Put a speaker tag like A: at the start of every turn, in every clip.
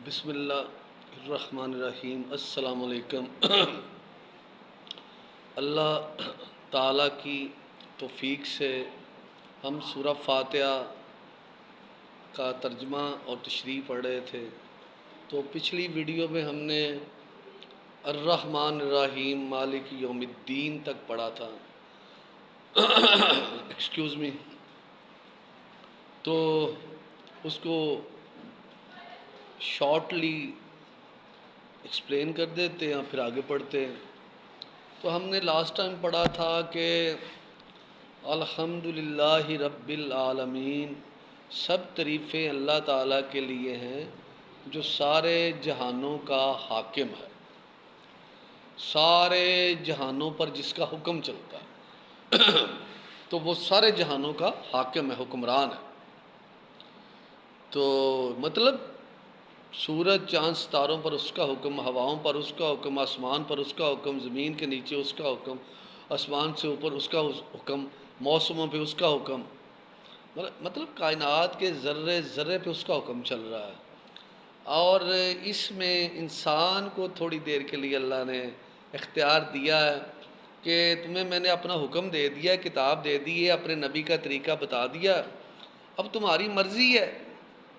A: بسم اللہ الرحمن الرحیم۔ السلام علیکم۔ اللہ تعالیٰ کی توفیق سے ہم سورہ فاتحہ کا ترجمہ اور تشریح پڑھ رہے تھے، تو پچھلی ویڈیو میں ہم نے الرحمن الرحیم مالک یوم الدین تک پڑھا تھا۔ Excuse me. تو اس کو شارٹلی ایکسپلین کر دیتے ہیں، پھر آگے پڑھتے ہیں۔ تو ہم نے لاسٹ ٹائم پڑھا تھا کہ الحمدللہ رب العالمین، سب تعریفیں اللہ تعالیٰ کے لیے ہیں جو سارے جہانوں کا حاکم ہے، سارے جہانوں پر جس کا حکم چلتا ہے تو وہ سارے جہانوں کا حاکم ہے، حکمران ہے۔ تو مطلب سورج چاند ستاروں پر اس کا حکم، ہواؤں پر اس کا حکم، آسمان پر اس کا حکم، زمین کے نیچے اس کا حکم، آسمان سے اوپر اس کا حکم، موسموں پہ اس کا حکم، مطلب کائنات کے ذرے ذرے پہ اس کا حکم چل رہا ہے۔ اور اس میں انسان کو تھوڑی دیر کے لیے اللہ نے اختیار دیا ہے کہ تمہیں میں نے اپنا حکم دے دیا، کتاب دے دی ہے، اپنے نبی کا طریقہ بتا دیا، اب تمہاری مرضی ہے،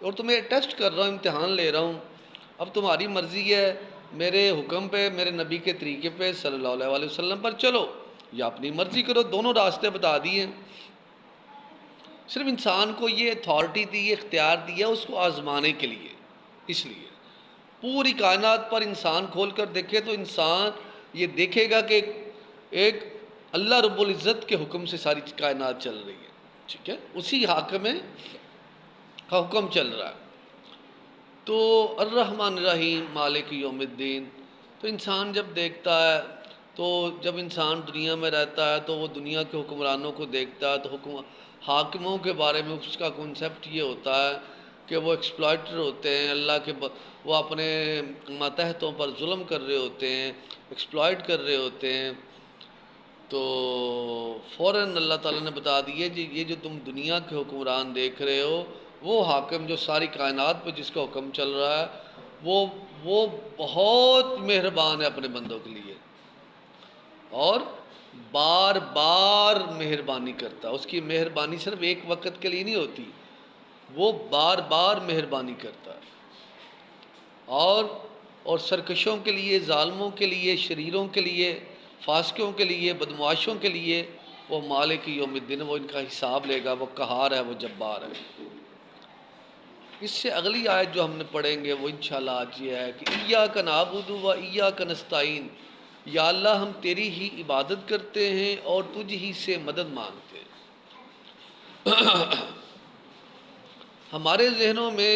A: اور تمہیں ٹیسٹ کر رہا ہوں، امتحان لے رہا ہوں، اب تمہاری مرضی ہے میرے حکم پہ، میرے نبی کے طریقے پہ صلی اللہ علیہ وسلم پر چلو، یا اپنی مرضی کرو۔ دونوں راستے بتا دیے۔ صرف انسان کو یہ اتھارٹی دی، یہ اختیار دیا اس کو آزمانے کے لیے۔ اس لیے پوری کائنات پر انسان کھول کر دیکھے تو انسان یہ دیکھے گا کہ ایک اللہ رب العزت کے حکم سے ساری کائنات چل رہی ہے، ٹھیک ہے، اسی حاکم کا حکم چل رہا ہے۔ تو الرحمن الرحیم مالک یوم الدین، تو انسان جب دیکھتا ہے، تو جب انسان دنیا میں رہتا ہے تو وہ دنیا کے حکمرانوں کو دیکھتا ہے، تو حاکموں کے بارے میں اس کا کنسیپٹ یہ ہوتا ہے کہ وہ ایکسپلائٹر ہوتے ہیں، اللہ کے وہ اپنے ماتحتوں پر ظلم کر رہے ہوتے ہیں، ایکسپلائٹ کر رہے ہوتے ہیں۔ تو فوراً اللہ تعالیٰ نے بتا دیے جی یہ جو تم دنیا کے حکمران دیکھ رہے ہو، وہ حاکم جو ساری کائنات پہ جس کا حکم چل رہا ہے، وہ بہت مہربان ہے اپنے بندوں کے لیے، اور بار بار مہربانی کرتا ہے۔ اس کی مہربانی صرف ایک وقت کے لیے نہیں ہوتی، وہ بار بار مہربانی کرتا ہے، اور سرکشوں کے لیے، ظالموں کے لیے، شریروں کے لیے، فاسقوں کے لیے، بدمعاشوں کے لیے وہ مالک یوم الدین، وہ ان کا حساب لے گا، وہ قہار ہے، وہ جبار ہے۔ اس سے اگلی آیت جو ہم نے پڑھیں گے وہ انشاءاللہ آج یہ ہے کہ ایاک نعبد و ایاک نستعین، یا اللہ ہم تیری ہی عبادت کرتے ہیں اور تجھ ہی سے مدد مانگتے ہیں۔ ہمارے ذہنوں میں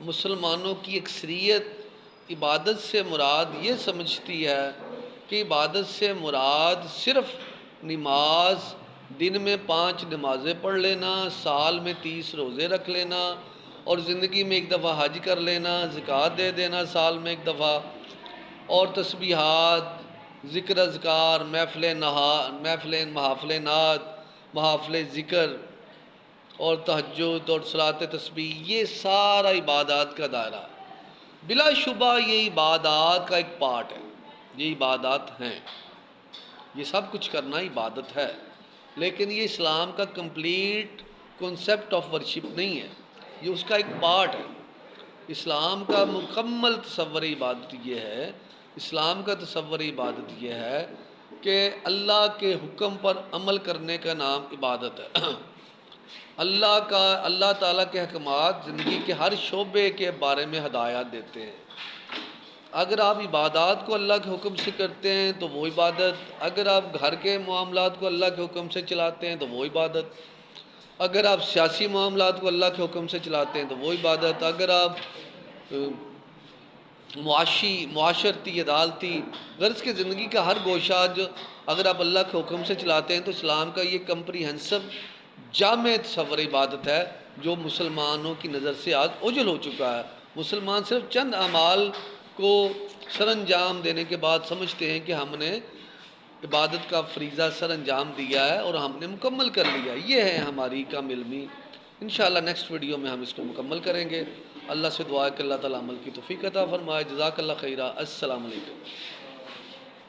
A: مسلمانوں کی اکثریت عبادت سے مراد یہ سمجھتی ہے کہ عبادت سے مراد صرف نماز، دن میں 5 نمازیں پڑھ لینا، سال میں 30 روزے رکھ لینا، اور زندگی میں ایک دفعہ حج کر لینا، زکوٰۃ دے دینا سال میں ایک دفعہ، اور تسبیحات، ذکر اذکار، محافل نعت، محافل ذکر، اور تہجد اور صلاۃ تسبیح، یہ سارا عبادات کا دائرہ ہے۔ بلا شبہ یہ عبادات کا ایک پارٹ ہے، یہ عبادات ہیں، یہ سب کچھ کرنا عبادت ہے، لیکن یہ اسلام کا کمپلیٹ کنسیپٹ آف ورشپ نہیں ہے، یہ اس کا ایک پارٹ ہے۔ اسلام کا مکمل تصور عبادت یہ ہے، اسلام کا تصور عبادت یہ ہے کہ اللہ کے حکم پر عمل کرنے کا نام عبادت ہے۔ اللہ تعالیٰ کے احکامات زندگی کے ہر شعبے کے بارے میں ہدایات دیتے ہیں۔ اگر آپ عبادات کو اللہ کے حکم سے کرتے ہیں تو وہ عبادت، اگر آپ گھر کے معاملات کو اللہ کے حکم سے چلاتے ہیں تو وہ عبادت، اگر آپ سیاسی معاملات کو اللہ کے حکم سے چلاتے ہیں تو وہ عبادت، اگر آپ معاشرتی، عدالتی، غرض کی زندگی کا ہر گوشہ جو اگر آپ اللہ کے حکم سے چلاتے ہیں تو اسلام کا یہ کمپریہنسو جامع تصور عبادت ہے جو مسلمانوں کی نظر سے آج اوجھل ہو چکا ہے۔ مسلمان صرف چند اعمال کو سر انجام دینے کے بعد سمجھتے ہیں کہ ہم نے عبادت کا فریضہ سر انجام دیا ہے اور ہم نے مکمل کر لیا۔ یہ ہے ہماری کم علمی۔ انشاءاللہ نیکسٹ ویڈیو میں ہم اس کو مکمل کریں گے۔ اللہ سے دعا ہے کہ اللہ تعالیٰ عمل کی توفیق عطا فرمائے. جزاک اللہ خیرہ. السلام علیکم.